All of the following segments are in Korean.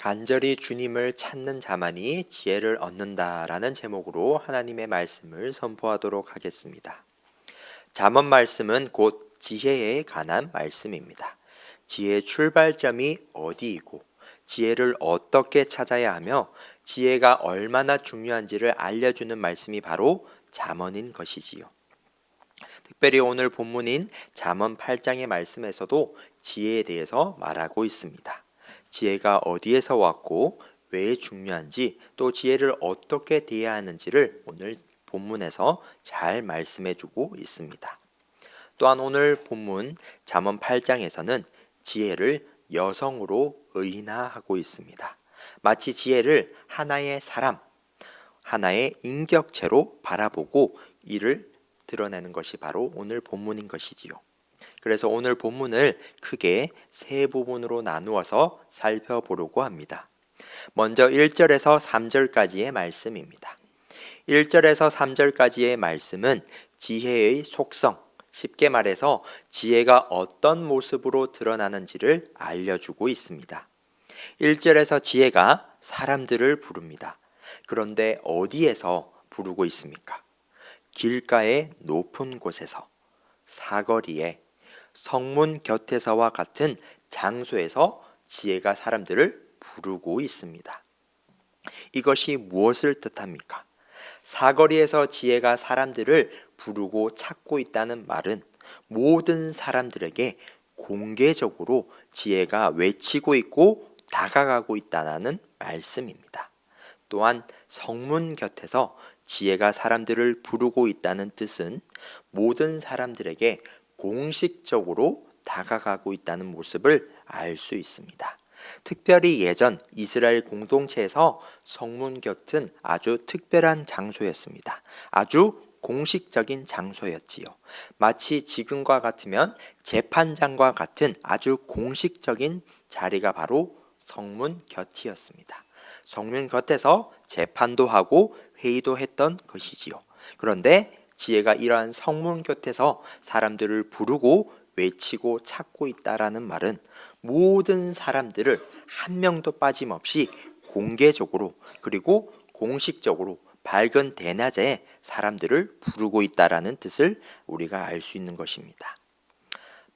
간절히 주님을 찾는 자만이 지혜를 얻는다라는 제목으로 하나님의 말씀을 선포하도록 하겠습니다. 잠언 말씀은 곧 지혜에 관한 말씀입니다. 지혜의 출발점이 어디이고 지혜를 어떻게 찾아야 하며 지혜가 얼마나 중요한지를 알려주는 말씀이 바로 잠언인 것이지요. 특별히 오늘 본문인 잠언 8장의 말씀에서도 지혜에 대해서 말하고 있습니다. 지혜가 어디에서 왔고 왜 중요한지, 또 지혜를 어떻게 대해야 하는지를 오늘 본문에서 잘 말씀해 주고 있습니다. 또한 오늘 본문 잠언 8장에서는 지혜를 여성으로 의인화하고 있습니다. 마치 지혜를 하나의 사람, 하나의 인격체로 바라보고 이를 드러내는 것이 바로 오늘 본문인 것이지요. 그래서 오늘 본문을 크게 세 부분으로 나누어서 살펴보려고 합니다. 먼저 1절에서 3절까지의 말씀입니다. 1절에서 3절까지의 말씀은 지혜의 속성, 쉽게 말해서 지혜가 어떤 모습으로 드러나는지를 알려주고 있습니다. 1절에서 지혜가 사람들을 부릅니다. 그런데 어디에서 부르고 있습니까? 길가의 높은 곳에서, 사거리에, 성문 곁에서와 같은 장소에서 지혜가 사람들을 부르고 있습니다. 이것이 무엇을 뜻합니까? 사거리에서 지혜가 사람들을 부르고 찾고 있다는 말은 모든 사람들에게 공개적으로 지혜가 외치고 있고 다가가고 있다는 말씀입니다. 또한 성문 곁에서 지혜가 사람들을 부르고 있다는 뜻은 모든 사람들에게 공식적으로 다가가고 있다는 모습을 알 수 있습니다. 특별히 예전 이스라엘 공동체에서 성문 곁은 아주 특별한 장소였습니다. 아주 공식적인 장소였지요. 마치 지금과 같으면 재판장과 같은 아주 공식적인 자리가 바로 성문 곁이었습니다. 성문 곁에서 재판도 하고 회의도 했던 것이지요. 그런데 지혜가 이러한 성문 곁에서 사람들을 부르고 외치고 찾고 있다라는 말은 모든 사람들을 한 명도 빠짐없이 공개적으로 그리고 공식적으로 밝은 대낮에 사람들을 부르고 있다라는 뜻을 우리가 알 수 있는 것입니다.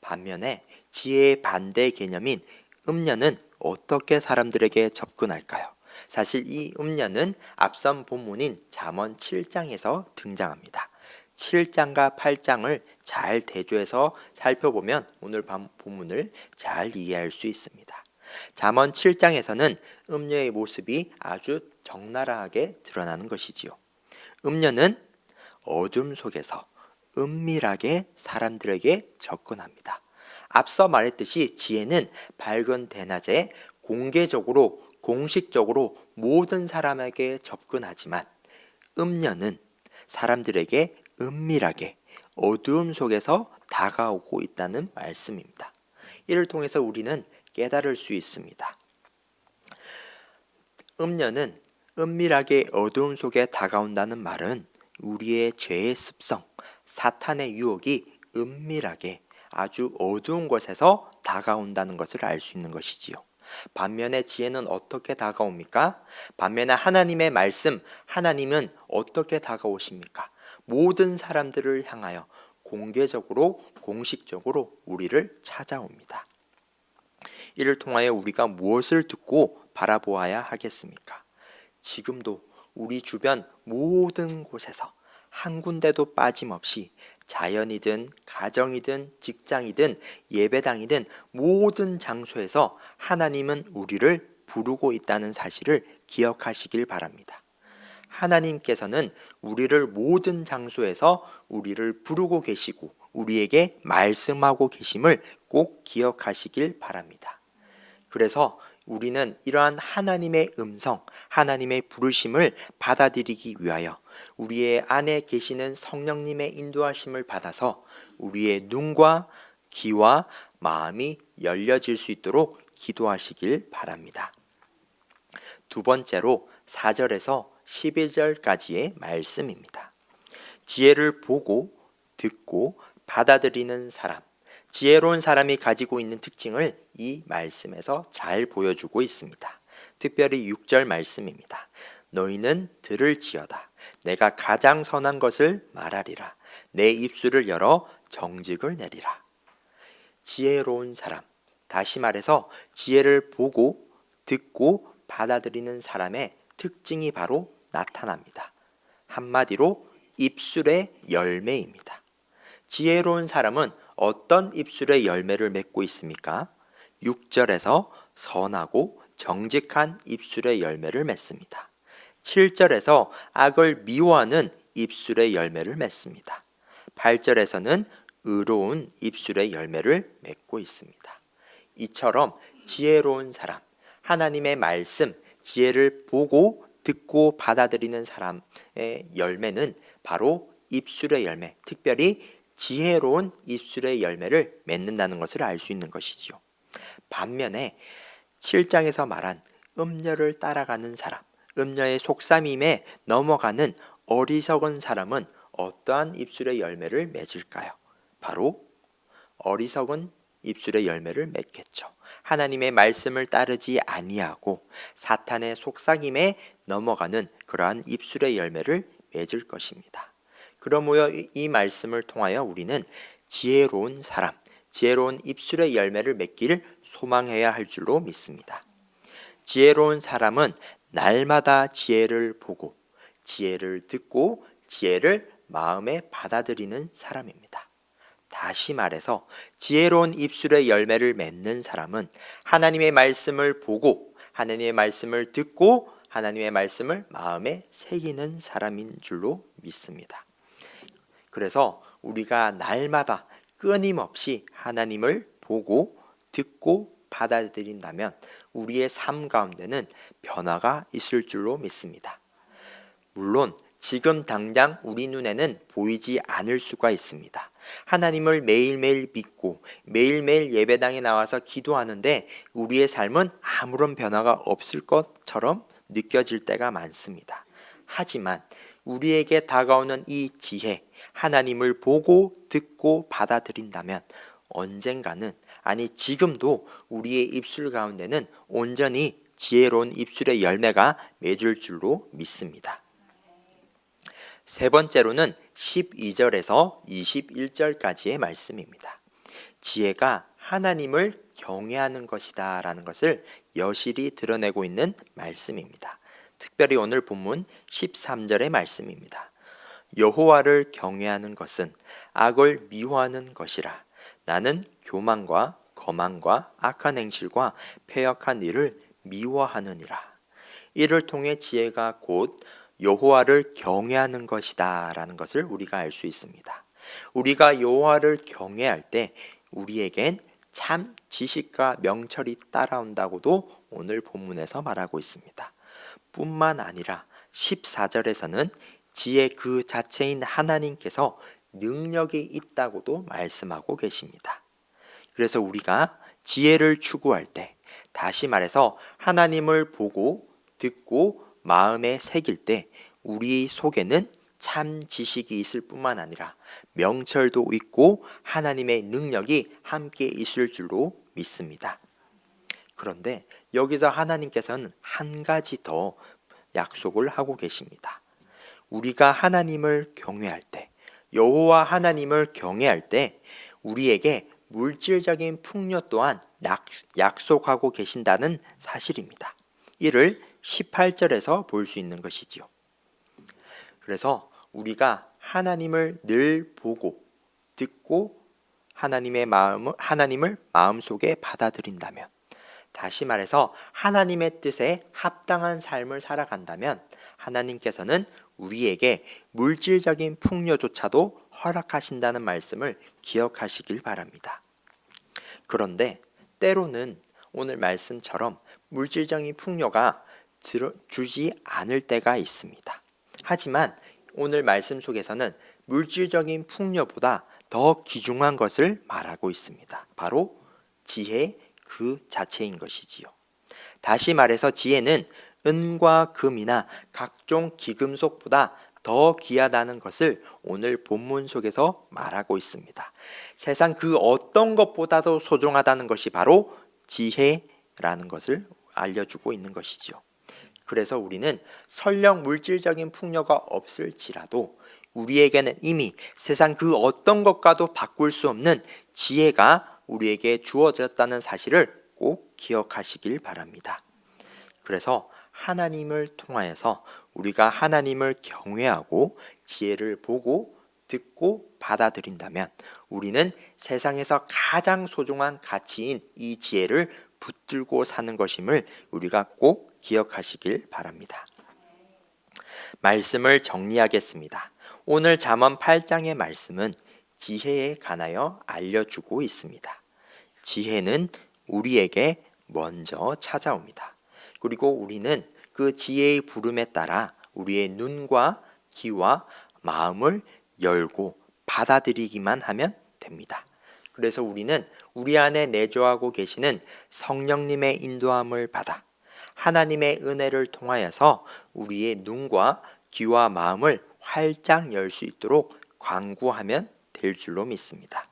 반면에 지혜의 반대 개념인 음녀는 어떻게 사람들에게 접근할까요? 사실 이 음녀는 앞선 본문인 잠언 7장에서 등장합니다. 7장과 8장을 잘 대조해서 살펴보면 오늘 본문을 잘 이해할 수 있습니다. 잠언 7장에서는 음녀의 모습이 아주 적나라하게 드러나는 것이지요. 음녀는 어둠 속에서 은밀하게 사람들에게 접근합니다. 앞서 말했듯이 지혜는 밝은 대낮에 공개적으로 공식적으로 모든 사람에게 접근하지만 음녀는 사람들에게 은밀하게 어두움 속에서 다가오고 있다는 말씀입니다. 이를 통해서 우리는 깨달을 수 있습니다. 음녀는 은밀하게 어두움 속에 다가온다는 말은 우리의 죄의 습성, 사탄의 유혹이 은밀하게 아주 어두운 곳에서 다가온다는 것을 알 수 있는 것이지요. 반면에 지혜는 어떻게 다가옵니까? 반면에 하나님의 말씀, 하나님은 어떻게 다가오십니까? 모든 사람들을 향하여 공개적으로, 공식적으로 우리를 찾아옵니다. 이를 통하여 우리가 무엇을 듣고 바라보아야 하겠습니까? 지금도 우리 주변 모든 곳에서 한 군데도 빠짐없이 자연이든 가정이든 직장이든 예배당이든 모든 장소에서 하나님은 우리를 부르고 있다는 사실을 기억하시길 바랍니다. 하나님께서는 우리를 모든 장소에서 우리를 부르고 계시고 우리에게 말씀하고 계심을 꼭 기억하시길 바랍니다. 그래서 우리는 이러한 하나님의 음성, 하나님의 부르심을 받아들이기 위하여 우리의 안에 계시는 성령님의 인도하심을 받아서 우리의 눈과 귀와 마음이 열려질 수 있도록 기도하시길 바랍니다. 두 번째로 4절에서 11절까지의 말씀입니다. 지혜를 보고 듣고 받아들이는 사람, 지혜로운 사람이 가지고 있는 특징을 이 말씀에서 잘 보여주고 있습니다. 특별히 6절 말씀입니다. 너희는 들을지어다. 내가 가장 선한 것을 말하리라. 내 입술을 열어 정직을 내리라. 지혜로운 사람, 다시 말해서 지혜를 보고 듣고 받아들이는 사람의 특징이 바로 나타납니다. 한마디로 입술의 열매입니다. 지혜로운 사람은 어떤 입술의 열매를 맺고 있습니까? 6절에서 선하고 정직한 입술의 열매를 맺습니다. 7절에서 악을 미워하는 입술의 열매를 맺습니다. 8절에서는 의로운 입술의 열매를 맺고 있습니다. 이처럼 지혜로운 사람, 하나님의 말씀, 지혜를 보고 듣고 받아들이는 사람의 열매는 바로 입술의 열매, 특별히 지혜로운 입술의 열매를 맺는다는 것을 알 수 있는 것이지요. 반면에 7장에서 말한 음녀를 따라가는 사람, 음녀의 속삭임에 넘어가는 어리석은 사람은 어떠한 입술의 열매를 맺을까요? 바로 어리석은 입술의 열매를 맺겠죠. 하나님의 말씀을 따르지 아니하고 사탄의 속삭임에 넘어가는 그러한 입술의 열매를 맺을 것입니다. 그러므로 이 말씀을 통하여 우리는 지혜로운 사람, 지혜로운 입술의 열매를 맺기를 소망해야 할 줄로 믿습니다. 지혜로운 사람은 날마다 지혜를 보고 지혜를 듣고 지혜를 마음에 받아들이는 사람입니다. 다시 말해서 지혜로운 입술의 열매를 맺는 사람은 하나님의 말씀을 보고 하나님의 말씀을 듣고 하나님의 말씀을 마음에 새기는 사람인 줄로 믿습니다. 그래서 우리가 날마다 끊임없이 하나님을 보고 듣고 받아들인다면 우리의 삶 가운데는 변화가 있을 줄로 믿습니다. 물론 지금 당장 우리 눈에는 보이지 않을 수가 있습니다. 하나님을 매일매일 믿고 매일매일 예배당에 나와서 기도하는데 우리의 삶은 아무런 변화가 없을 것처럼 느껴질 때가 많습니다. 하지만 우리에게 다가오는 이 지혜, 하나님을 보고 듣고 받아들인다면 언젠가는, 아니 지금도 우리의 입술 가운데는 온전히 지혜로운 입술의 열매가 맺을 줄로 믿습니다. 세 번째로는 12절에서 21절까지의 말씀입니다. 지혜가 하나님을 경외하는 것이다 라는 것을 여실히 드러내고 있는 말씀입니다. 특별히 오늘 본문 13절의 말씀입니다. 여호와를 경외하는 것은 악을 미워하는 것이라. 나는 교만과 거만과 악한 행실과 패역한 일을 미워하느니라. 이를 통해 지혜가 곧 여호와를 경외하는 것이다 라는 것을 우리가 알 수 있습니다. 우리가 여호와를 경외할 때 우리에겐 참 지식과 명철이 따라온다고도 오늘 본문에서 말하고 있습니다. 뿐만 아니라 14절에서는 지혜 그 자체인 하나님께서 능력이 있다고도 말씀하고 계십니다. 그래서 우리가 지혜를 추구할 때, 다시 말해서 하나님을 보고 듣고 마음에 새길 때 우리 속에는 참 지식이 있을 뿐만 아니라 명철도 있고 하나님의 능력이 함께 있을 줄로 믿습니다. 그런데 여기서 하나님께서는 한 가지 더 약속을 하고 계십니다. 우리가 하나님을 경외할 때, 여호와 하나님을 경외할 때 우리에게 물질적인 풍요 또한 약속하고 계신다는 사실입니다. 이를 18절에서 볼 수 있는 것이지요. 그래서 우리가 하나님을 늘 보고 듣고 하나님을 마음속에 받아들인다면, 다시 말해서 하나님의 뜻에 합당한 삶을 살아간다면 하나님께서는 우리에게 물질적인 풍요조차도 허락하신다는 말씀을 기억하시길 바랍니다. 그런데 때로는 오늘 말씀처럼 물질적인 풍요가 주지 않을 때가 있습니다. 하지만 오늘 말씀 속에서는 물질적인 풍요보다 더 귀중한 것을 말하고 있습니다. 바로 지혜 그 자체인 것이지요. 다시 말해서 지혜는 은과 금이나 각종 기금속보다 더 귀하다는 것을 오늘 본문 속에서 말하고 있습니다. 세상 그 어떤 것보다도 소중하다는 것이 바로 지혜라는 것을 알려주고 있는 것이지요. 그래서 우리는 설령 물질적인 풍요가 없을지라도 우리에게는 이미 세상 그 어떤 것과도 바꿀 수 없는 지혜가 우리에게 주어졌다는 사실을 꼭 기억하시길 바랍니다. 그래서 하나님을 통하여서 우리가 하나님을 경외하고 지혜를 보고 듣고 받아들인다면 우리는 세상에서 가장 소중한 가치인 이 지혜를 붙들고 사는 것임을 우리가 꼭 기억하시길 바랍니다. 말씀을 정리하겠습니다. 오늘 잠언 8장의 말씀은 지혜에 관하여 알려주고 있습니다. 지혜는 우리에게 먼저 찾아옵니다. 그리고 우리는 그 지혜의 부름에 따라 우리의 눈과 귀와 마음을 열고 받아들이기만 하면 됩니다. 그래서 우리는 우리 안에 내주하고 계시는 성령님의 인도함을 받아 하나님의 은혜를 통하여서 우리의 눈과 귀와 마음을 활짝 열 수 있도록 간구하면 될 줄로 믿습니다.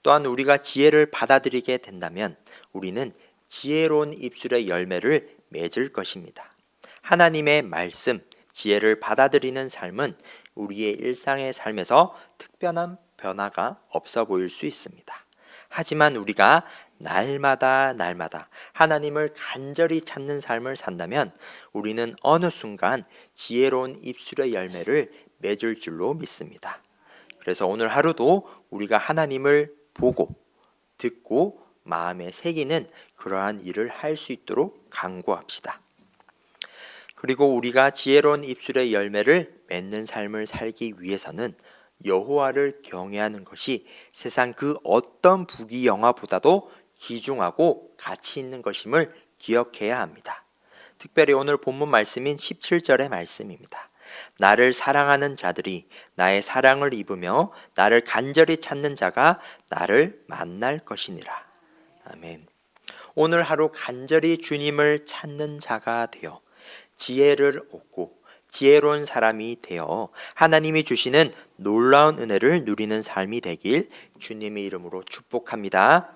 또한 우리가 지혜를 받아들이게 된다면 우리는 지혜로운 입술의 열매를 맺을 것입니다. 하나님의 말씀, 지혜를 받아들이는 삶은 우리의 일상의 삶에서 특별한 변화가 없어 보일 수 있습니다. 하지만 우리가 날마다 하나님을 간절히 찾는 삶을 산다면 우리는 어느 순간 지혜로운 입술의 열매를 맺을 줄로 믿습니다. 그래서 오늘 하루도 우리가 하나님을 보고 듣고 마음에 새기는 그러한 일을 할 수 있도록 간구합시다. 그리고 우리가 지혜로운 입술의 열매를 맺는 삶을 살기 위해서는 여호와를 경외하는 것이 세상 그 어떤 부귀영화보다도 귀중하고 가치 있는 것임을 기억해야 합니다. 특별히 오늘 본문 말씀인 17절의 말씀입니다. 나를 사랑하는 자들이 나의 사랑을 입으며 나를 간절히 찾는 자가 나를 만날 것이니라. 아멘. 오늘 하루 간절히 주님을 찾는 자가 되어 지혜를 얻고 지혜로운 사람이 되어 하나님이 주시는 놀라운 은혜를 누리는 삶이 되길 주님의 이름으로 축복합니다.